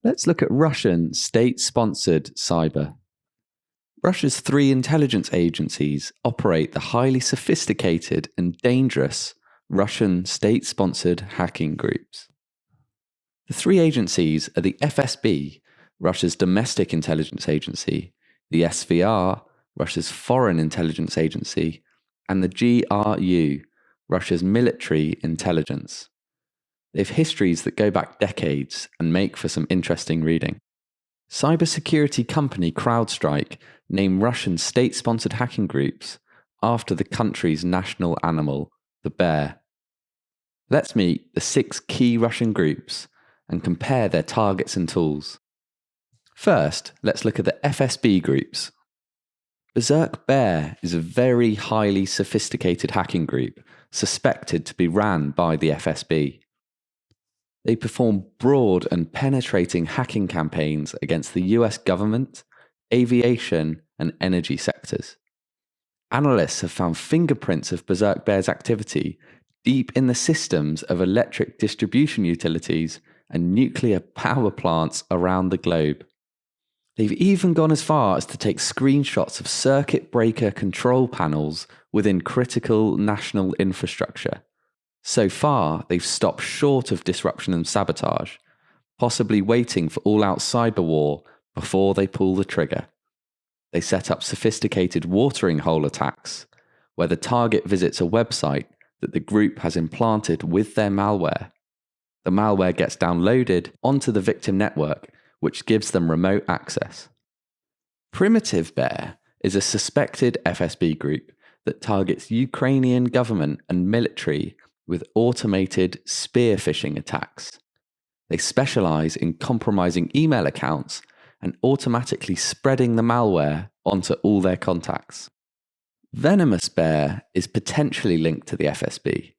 Let's look at Russian state-sponsored cyber. Russia's 3 intelligence agencies operate the highly sophisticated and dangerous Russian state-sponsored hacking groups. The 3 agencies are the FSB, Russia's domestic intelligence agency, the SVR, Russia's foreign intelligence agency, and the GRU, Russia's military intelligence. They have histories that go back decades and make for some interesting reading. Cybersecurity company CrowdStrike named Russian state-sponsored hacking groups after the country's national animal, the bear. Let's meet the 6 key Russian groups and compare their targets and tools. First, let's look at the FSB groups. Berserk Bear is a very highly sophisticated hacking group suspected to be ran by the FSB. They perform broad and penetrating hacking campaigns against the US government, aviation, and energy sectors. Analysts have found fingerprints of Berserk Bear's activity deep in the systems of electric distribution utilities and nuclear power plants around the globe. They've even gone as far as to take screenshots of circuit breaker control panels within critical national infrastructure. So far, they've stopped short of disruption and sabotage, possibly waiting for all-out cyber war before they pull the trigger. They set up sophisticated watering hole attacks, where the target visits a website that the group has implanted with their malware. The malware gets downloaded onto the victim network, which gives them remote access. Primitive Bear is a suspected FSB group that targets Ukrainian government and military with automated spear phishing attacks. They specialize in compromising email accounts and automatically spreading the malware onto all their contacts. Venomous Bear is potentially linked to the FSB.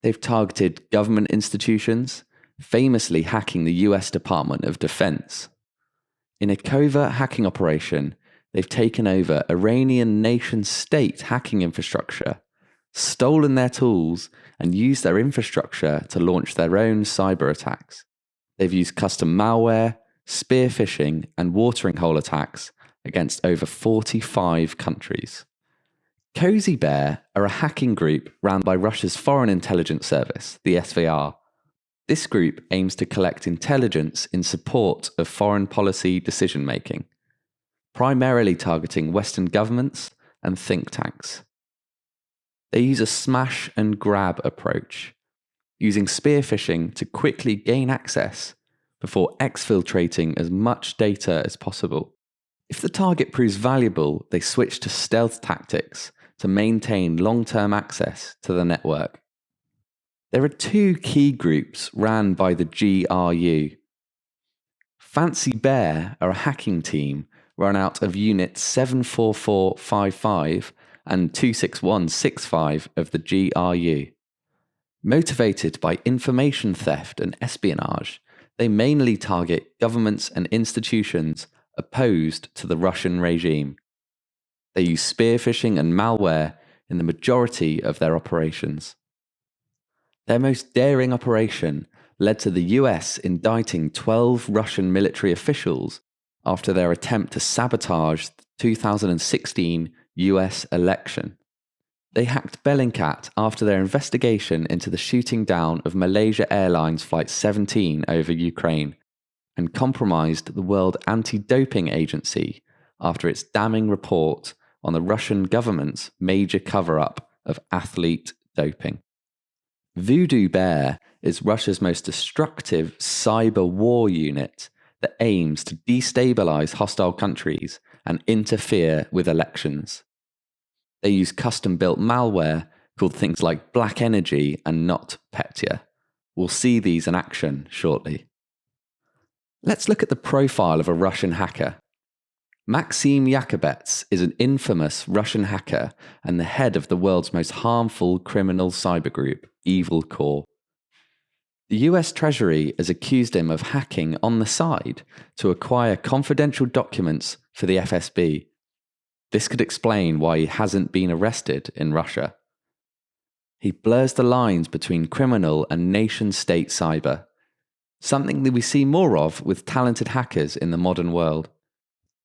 They've targeted government institutions, famously hacking the US Department of Defense. In a covert hacking operation, they've taken over Iranian nation-state hacking infrastructure, stolen their tools, and used their infrastructure to launch their own cyber attacks. They've used custom malware, spear phishing, and watering hole attacks against over 45 countries. Cozy Bear are a hacking group run by Russia's Foreign Intelligence Service, the SVR. This group aims to collect intelligence in support of foreign policy decision-making, primarily targeting Western governments and think tanks. They use a smash and grab approach, using spear phishing to quickly gain access before exfiltrating as much data as possible. If the target proves valuable, they switch to stealth tactics to maintain long-term access to the network. There are 2 key groups ran by the GRU. Fancy Bear are a hacking team run out of Unit 74455 and 26165 of the GRU. Motivated by information theft and espionage, they mainly target governments and institutions opposed to the Russian regime. They use spear phishing and malware in the majority of their operations. Their most daring operation led to the US indicting 12 Russian military officials after their attempt to sabotage the 2016 US election. They hacked Bellingcat after their investigation into the shooting down of Malaysia Airlines Flight 17 over Ukraine, and compromised the World Anti-Doping Agency after its damning report on the Russian government's major cover-up of athlete doping. Voodoo Bear is Russia's most destructive cyber war unit that aims to destabilize hostile countries and interfere with elections. They use custom-built malware called things like Black Energy and NotPetya. We'll see these in action shortly. Let's look at the profile of a Russian hacker. Maxim Yakubets is an infamous Russian hacker and the head of the world's most harmful criminal cyber group, Evil Corps. The US Treasury has accused him of hacking on the side to acquire confidential documents for the FSB. This could explain why he hasn't been arrested in Russia. He blurs the lines between criminal and nation-state cyber. something that we see more of with talented hackers in the modern world.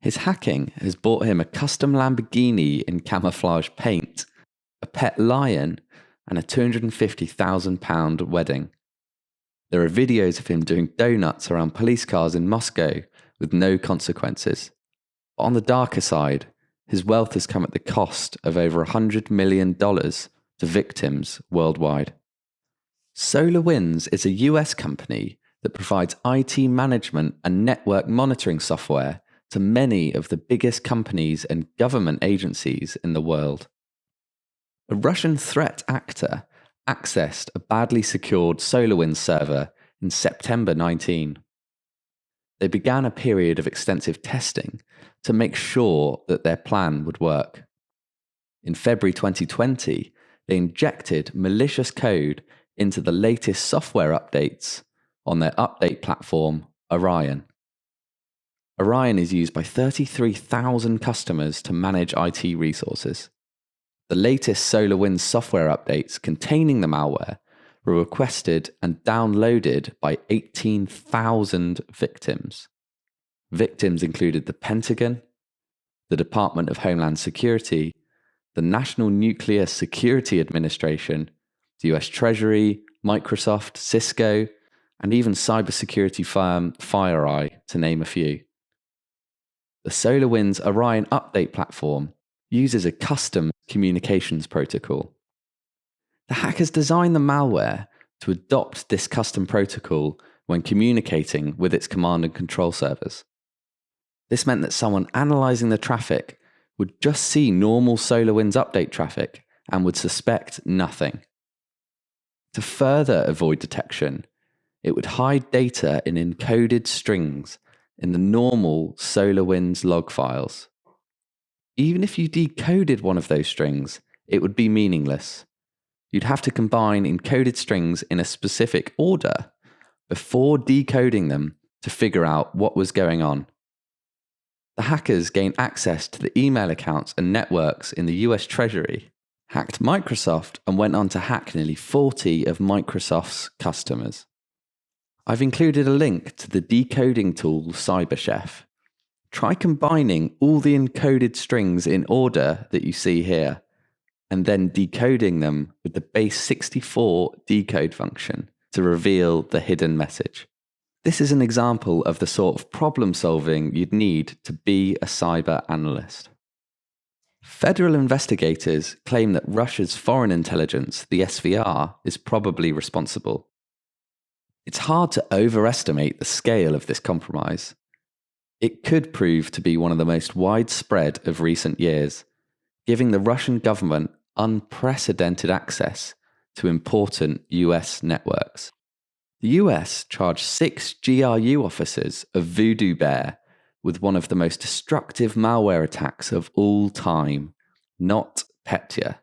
His hacking has bought him a custom Lamborghini in camouflage paint, a pet lion, and a £250,000 wedding. There are videos of him doing donuts around police cars in Moscow with no consequences. But on the darker side, his wealth has come at the cost of over $100 million to victims worldwide. SolarWinds is a US company that provides IT management and network monitoring software to many of the biggest companies and government agencies in the world. A Russian threat actor accessed a badly secured SolarWinds server in September 19. They began a period of extensive testing to make sure that their plan would work. In February 2020, they injected malicious code into the latest software updates on their update platform, Orion. Orion is used by 33,000 customers to manage IT resources. The latest SolarWinds software updates containing the malware were requested and downloaded by 18,000 victims. Victims included the Pentagon, the Department of Homeland Security, the National Nuclear Security Administration, the US Treasury, Microsoft, Cisco, and even cybersecurity firm FireEye, to name a few. The SolarWinds Orion update platform uses a custom communications protocol. The hackers designed the malware to adopt this custom protocol when communicating with its command and control servers. This meant that someone analyzing the traffic would just see normal SolarWinds update traffic and would suspect nothing. To further avoid detection, it would hide data in encoded strings in the normal SolarWinds log files. Even if you decoded one of those strings, it would be meaningless. You'd have to combine encoded strings in a specific order before decoding them to figure out what was going on. The hackers gained access to the email accounts and networks in the US Treasury, hacked Microsoft, and went on to hack nearly 40 of Microsoft's customers. I've included a link to the decoding tool CyberChef. Try combining all the encoded strings in order that you see here, and then decoding them with the base64 decode function to reveal the hidden message. This is an example of the sort of problem solving you'd need to be a cyber analyst. Federal investigators claim that Russia's foreign intelligence, the SVR, is probably responsible. It's hard to overestimate the scale of this compromise. It could prove to be one of the most widespread of recent years, giving the Russian government unprecedented access to important US networks. The US charged 6 GRU officers of Voodoo Bear with one of the most destructive malware attacks of all time, NotPetya.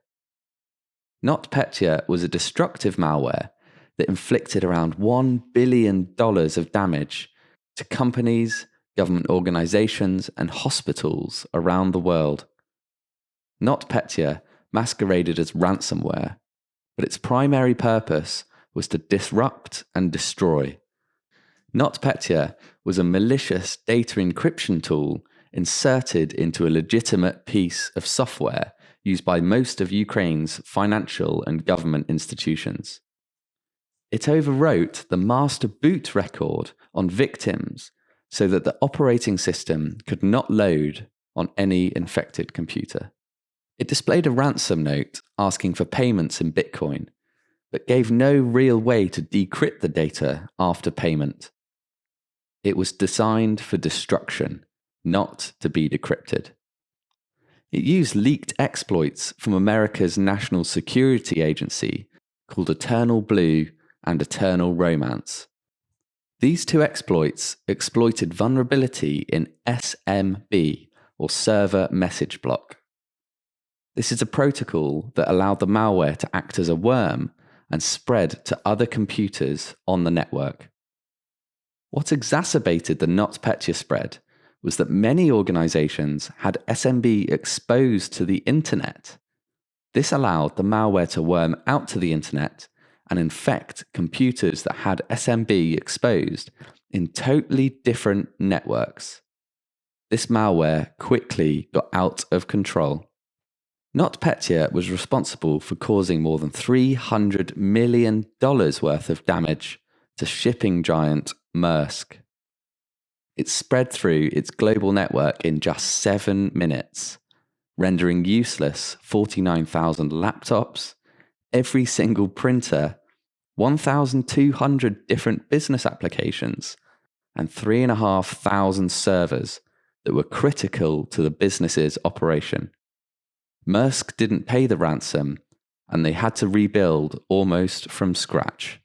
NotPetya was a destructive malware that inflicted around $1 billion of damage to companies, government organizations, and hospitals around the world. NotPetya masqueraded as ransomware, but its primary purpose was to disrupt and destroy. NotPetya was a malicious data encryption tool inserted into a legitimate piece of software used by most of Ukraine's financial and government institutions. It overwrote the master boot record on victims so that the operating system could not load on any infected computer. It displayed a ransom note asking for payments in Bitcoin, but gave no real way to decrypt the data after payment. It was designed for destruction, not to be decrypted. It used leaked exploits from America's National Security Agency called Eternal Blue and Eternal Romance. These two exploits exploited vulnerability in SMB, or Server Message Block. This is a protocol that allowed the malware to act as a worm and spread to other computers on the network. What exacerbated the NotPetya spread was that many organizations had SMB exposed to the internet. This allowed the malware to worm out to the internet and infect computers that had SMB exposed in totally different networks. This malware quickly got out of control. NotPetya was responsible for causing more than $300 million worth of damage to shipping giant Maersk. It spread through its global network in just 7 minutes, rendering useless 49,000 laptops, every single printer, 1,200 different business applications, and 3,500 servers that were critical to the business's operation. Maersk didn't pay the ransom, and they had to rebuild almost from scratch.